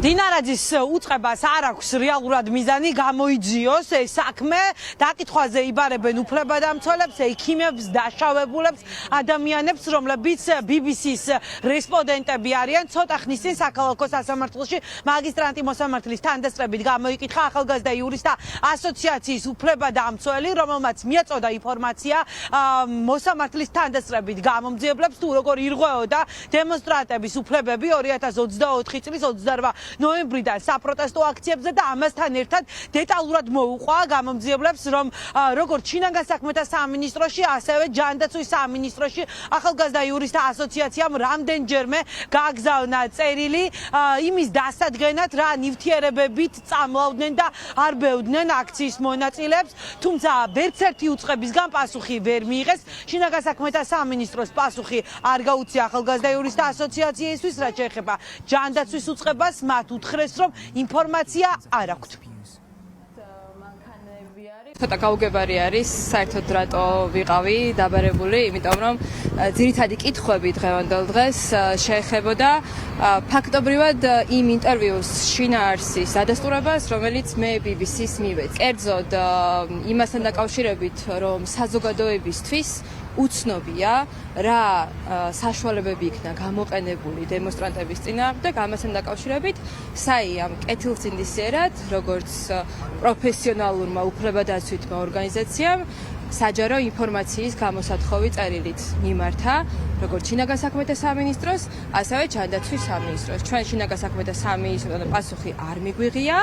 დინარაძის უწყებას არ აქვს რეალურად მიზანი გამოიძიოს ეს საქმე დაკითხვაზე იბარებენ უფლებადამცველებს, ექიმებს, დაშავებულებს ადამიანებს, რომლებიც BBC-ს რესპონდენტები არიან. ცოტა ხნის წინ საქალაქო სასამართლოში მაგისტრანტი მოსამართლის თანდასწრებით გამოიკითხა ახალგაზრდა იურისტთა ასოციაციის უფლებადამცველი, რომელმაც მიაწოდა ინფორმაცია მოსამართლის თანდასწრებით გამომძიებლებს თუ როგორ ირღვეოდა დემონსტრანტების უფლებები 2024 წლის 28 ნოემბრიდან საპროტესტო აქციებზე და ამასთან ერთად დეტალურად მოუყვა გამომძიებლებს, რომ როგორც შინაგან საქმეთა სამინისტროში, ასევე ჯანდაცვის სამინისტროში ახალგაზრდა იურისტთა ასოციაციამ რამდენჯერმე გააგზავნა წერილი იმის დასადგენად, რა ნივთიერებებით წამლავდნენ და არ ბევდნენ აქციის მონაწილეებს, თუმცა ვერცერთი უწყებისგან პასუხი ვერ მიიღეს. შინაგან საქმეთა სამინისტროს პასუხი არ გაუწია ახალგაზრდა იურისტთა ასოციაციისთვის, რაც შეეხება ჯანდაცვის უწყებას, მათ უთხრეს, რომ ინფორმაცია არ აქვთ. ცოტა გაუგებარი არის საერთოდ რატო ვიყავი დაბარებული, იმიტომ რომ ძირითადი კითხვები დღევანდელ დღეს შეეხებოდა ფაქტობრივად იმ ინტერვიუს შინაარსის დადასტურებას, რომელიც მე BBC-ს მივეც. კერძოდ იმასთან დაკავშირებით, რომ საზოგადოებისთვის უცნობია რა საშუალებები იქნა გამოყენებული დემონსტრანტების წინააღმდეგ და ამასთან დაკავშირებით საიამ კეთილსინდისიერად, როგორც პროფესიონალურმა უფლებადაცვითმა ორგანიზაციამ საჯარო ინფორმაციის გამოსათხოვი წერილით მიმართა როგორც შინაგან საქმეთა სამინისტროს, ასევე ჯანდაცვის სამინისტროს. ჩვენ შინაგან საქმეთა სამინისტროდან პასუხი არ მიგვიღია,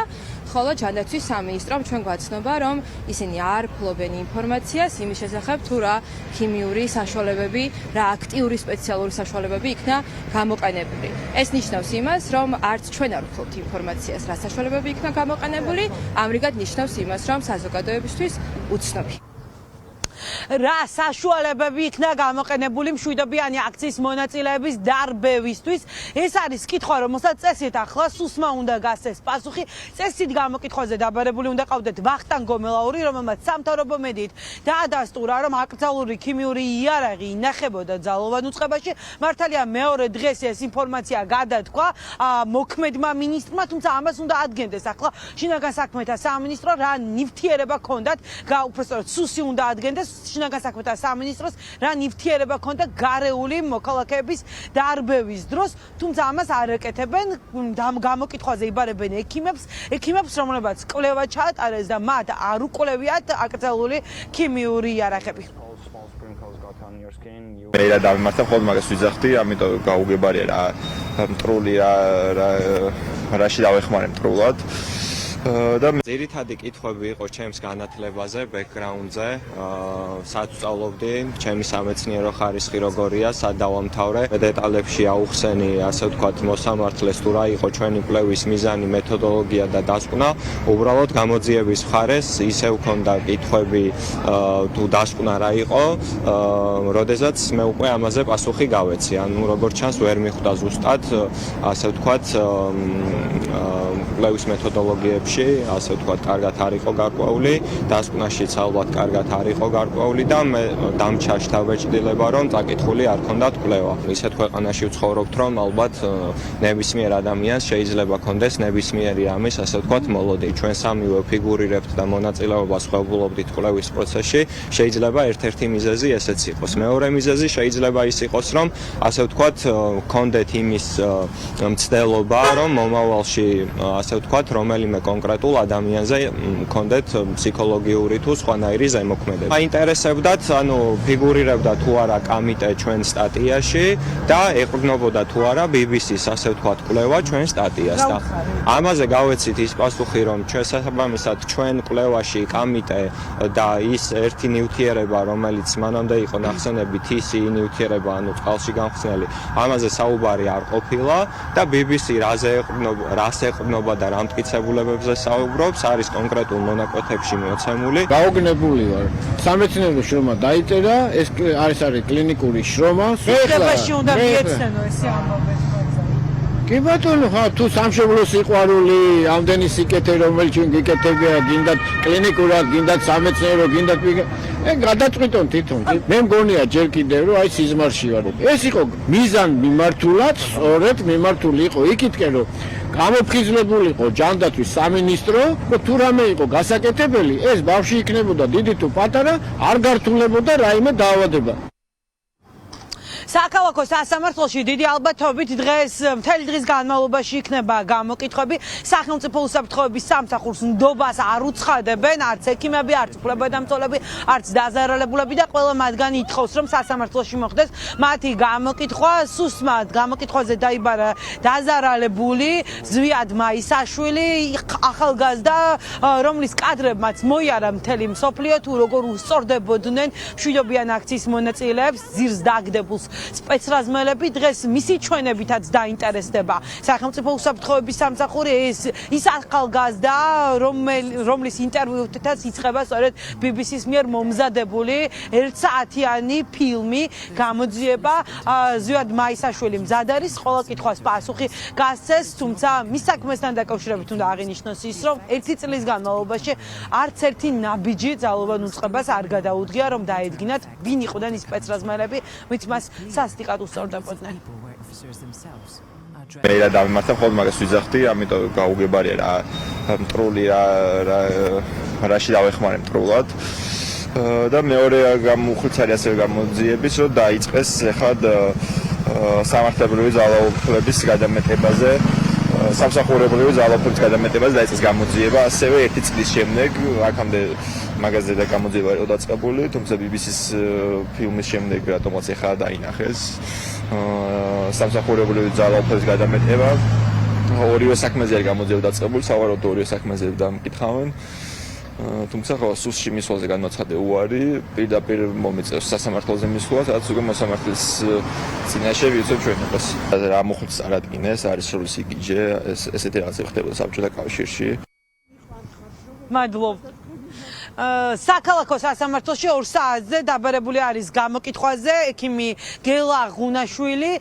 ხოლო ჯანდაცვის სამინისტრომ ჩვენ გვაცნობა, რომ ისინი არ ფლობენ ინფორმაციას იმის შესახებ, თუ რა ქიმიური საშუალებები, რა აქტიური სპეციალური საშუალებები იქნა გამოყენებული. ეს ნიშნავს იმას, რომ არც ჩვენ არ ვფლობთ ინფორმაციას, რა საშუალებები იქნა გამოყენებული, ამრიგად ნიშნავს იმას, რომ საზოგადოებისთვის უცნობი. რა საშუალებები იქნა გამოყენებული მშვიდობიანი აქციის მონაწილეების დარბევისთვის. ეს არის კითხვა, რომელსაც წესით ახლა სუსმა უნდა გასცეს პასუხი. წესით გამოკითხვაზე დაბარებული უნდა ყავდეთ ვახტანგ გომელაური, რომელმაც სამთავრობო მედიით დაადასტურა, რომ აკრძალული ქიმიური იარაღი ინახებოდა ძალოვან უწყებაში. მართალია მეორე დღეს ეს ინფორმაცია გადათქვა მოქმედმა მინისტრმა, თუმცა ამას უნდა ადგენდეს ახლა შინაგან საქმეთა სამინისტრო, რა ნივთიერება ჰქონდათ, უпростоრად სუსი უნდა ადგენდეს შინაგან საქმეთა სამინისტროს რა ნივთიერება ჰქონდა გარეული მოქალაქეების დარბევის დროს, თუმცა ამას არ ეკეთებენ. გამოკითხვაზე იბარებენ ექიმებს, რომლებაც კვლევა ჩაატარეს და მათ არ უკვლევიათ აკრძალული ქიმიური იარაღები. მე რა დავიმართა ხოლმე მაგას ვიძახდი, ამიტომ გაუგებარია რა მტრული რაში დავეხმარე მტრულად. და ძირითადი კითხვები იყო ჩემს განათლებაზე, ბექგრაუნდზე, სად ვსწავლობდი, ჩემი სამეცნიერო ხარისხი როგორია, სად დავამთავრე, დეტალებში აუხსენი, ასე ვთქვათ, მოსამართლეს თუ რა იყო ჩვენი კვლევის მიზანი, მეთოდოლოგია და დასკვნა. უბრალოდ გამოძიების მხარეს ისევ ჰქონდა კითხვები თუ დასკვნა რა იყო, როდესაც მე უკვე ამაზე პასუხი გავეცი. ანუ როგორც ჩანს, ვერ მიხვდა ზუსტად, ასე ვთქვათ, კვლევის მეთოდოლოგიებში, ასე ვთქვათ, კარგად არ იყო გარკვეული, დასკვნაშიც ალბათ კარგად არ იყო გარკვეული და მე დამჩა შთაბეჭდილება, რომ წაკითხული არ ქონდათ კვლევა. ისეთ ქვეყანაში ვცხოვრობთ, რომ ალბათ ნებისმიერ ადამიანს შეიძლება ქონდეს ნებისმიერი ამის, ასე ვთქვათ, მოლოდი. ჩვენ სამივე ფიგურირებთ და მონაწილეობას ხვებულობდით კვლევის პროცესში, შეიძლება ერთ-ერთი მიზეზი ესეც იყოს. მეორე მიზეზი შეიძლება ის იყოს, რომ ასე ვთქვათ, ქონდეთ იმის მცდელობა, რომ მომავალში, ასე ვთქვათ, რომელიმე კონკრეტულ ადამიანზე მქონდეთ ფსიქოლოგიური თუ სხვანაირი ზემოქმედება. აინტერესებდათ, ანუ ფიგურირებდა თუ არა კამიტე ჩვენ სტატიაში და ეყრდნობოდა თუ არა BBC-ს, ასე ვთქვათ, კვლევა ჩვენ სტატიას და ამაზე გავეცით ის პასუხი, რომ შესაბამისად ჩვენ კვლევაში კამიტე და ის ერთი ნივთიერება, რომელიც მანამდე იყო ნახსენებით, ის ნივთიერება, ანუ წყალში გამხსნელი, ამაზე საუბარი არ ყოფილა და BBC რას ეყრდნობა და რა მტკიცებულებებზე საუბრობს, არის კონკრეტულ მონაკვეთებში მოცემული. გაოგნებული ვარ. სამეცნიერო შრომა დაიწერა, ეს არის კლინიკური შრომა. სიკეთებაში უნდა მიეცნო ეს ამბავი. კი ბატონო, თუ სამშობლო სიყვარული, ამდენი სიკეთე, რომელიც ჩვენ გიკეთებია, გინდათ კლინიკურად, გინდათ სამეცნიერო, გინდათ გადაწყვიტონ თვითონ. მე მგონია ჯერ კიდევ რომ აი სიზმარში ვარ. ეს იყო მიზან მიმართულად, სწორედ მიმართული იყო იქითკენ რომ გამოფხიზლებულიყო ჯანდაცვის სამინისტრო, რომ თუ რამე იყო გასაკეთებელი, ეს ბავშვი იქნებოდა დიდი თუ პატარა, არ გართულებოდა რაიმე დაავადება. საქალაქო სასამართლოში დიდი ალბათობით დღეს მთელი დღის განმავლობაში იქნება გამოკითხვები. სახელმწიფო უსაფრთხოების სამსახურს ნდობას არ უცხადებენ არც ექიმები, არც უფლებადამცველები, არც დაზარალებულები და ყველა მათგანი ითხოვს, რომ სასამართლოში მოხდეს მათი გამოკითხვა. სუსმად გამოკითხვაზე დაიბარა დაზარალებული ზვიად მაისაშვილი, ახალგაზრდა, რომლის კადრებმაც მოიარა მთელი მსოფლიო, თუ როგორ უსწორდებოდნენ მშვიდობიან აქციის მონაწილეებს, ძირს დაგდებულს სპეცრაზმელები. დღეს მისი ჩვენებითაც დაინტერესდება სახელმწიფო უსაფრთხოების სამსახური, ის ახალგაზრდა, რომლის ინტერვიუთაც იწყება სწორედ BBC-ს მიერ მომზადებული 1 საათიანი ფილმი გამოძიება. ზვიად მაისაშვილი მზად არის, ყველა კითხვას პასუხი გასცეს, თუმცა მის საქმესთან დაკავშირებით უნდა აღინიშნოს ის, რომ 1 წლის განმავლობაში არც ერთი ნაბიჯი ძალოვან უწყებას არ გადაუდგია, რომ დაედგინათ ვინ იყვნენ ის სპეცრაზმელები, ვინც მას სასტიკად უსწორდებოდნენ. მე რა დავიმართა ხოლმე მაგას ვიძახდი, ამიტომ გაუგებარია რა მტრული რაში დავეხმარე მტრულად. და მეორე გამოხუცარი ასევე გამოძიების, რომ დაიწყეს ეხად სამართლებრივი ძალაუფლების გადამეტებაზე, სამსახურებრივი ძალაუფლების გადამეტებაზე დაიწყეს გამოძიება, ასევე 1 წლის შემდეგ, აქამდე მაგაზე და გამოძიება იყო დაწყებული, თუმცა BBC-ს ფილმის შემდეგ რატომაც ეხლა დაინახეს სამსახურებრივი ძალაუფლების გადამეტება. ორივე საქმეზე არის გამოძიება დაწყებული, სავარაუდოდ ორივე საქმეზე დამკითხავენ. თუმცა ხო სუსში მისვლაზე განაცხადე უარი, პირდაპირ მომიწევს სასამართლოზე მისვლა, სადაც უკვე მოსამართლის წინაშე ვიცნობ ჩვენებას. რა მოხუც წარადგინეს, არის სრული სიგიჯე, ესეთი რაღაცები ხდებოდა საბჭოთა კავშირში. მადლობ. საქალაქო სასამართლოში 2 საათზე დაბარებული არის გამოკითხვაზე ექიმი გელა ღუნაშვილი.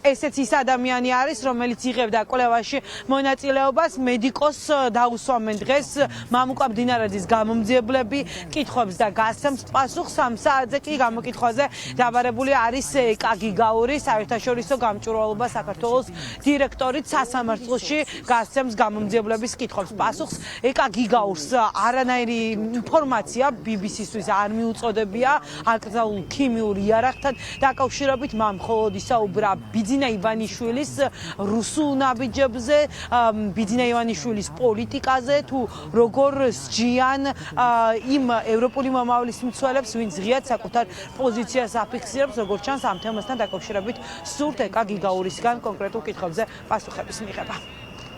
ესეც ის ადამიანი არის, რომელიც იღებდა კვლევაში მონაწილეობას. მედიკოს დაუსვამენ დღეს მამუკა მდინარაძის გამომძიებლები, კითხვებს და გასცემს პასუხს. 3 საათზე კი გამოკითხვაზე დაბარებული არის ეკა გიგაური, საერთაშორისო გამჭვირვალობა საქართველოს დირექტორით. სასამართლოში გასცემს გამომძიებლების კითხვებს პასუხს. ეკა გიგაურს არანაირი ინფორმაცია BBC-ისთვის არ მიუწოდებია აკრძალულ ქიმიურ იარაღთან დაკავშირებით. მან მხოლოდ ისაუბრა ბიძინა ივანიშვილის რუსულ ნაბიჯებზე, ბიძინა ივანიშვილის პოლიტიკაზე, თუ როგორ სჯიან იმ ევროპული მომავლის მცველებს, ვინც ღიად საკუთარ პოზიციას აფიქსირებს, როგორც ჩანს ამ თემასთან დაკავშირებით სურთ ეკა გიგაურისგან კონკრეტულ კითხვებზე პასუხების მიღება.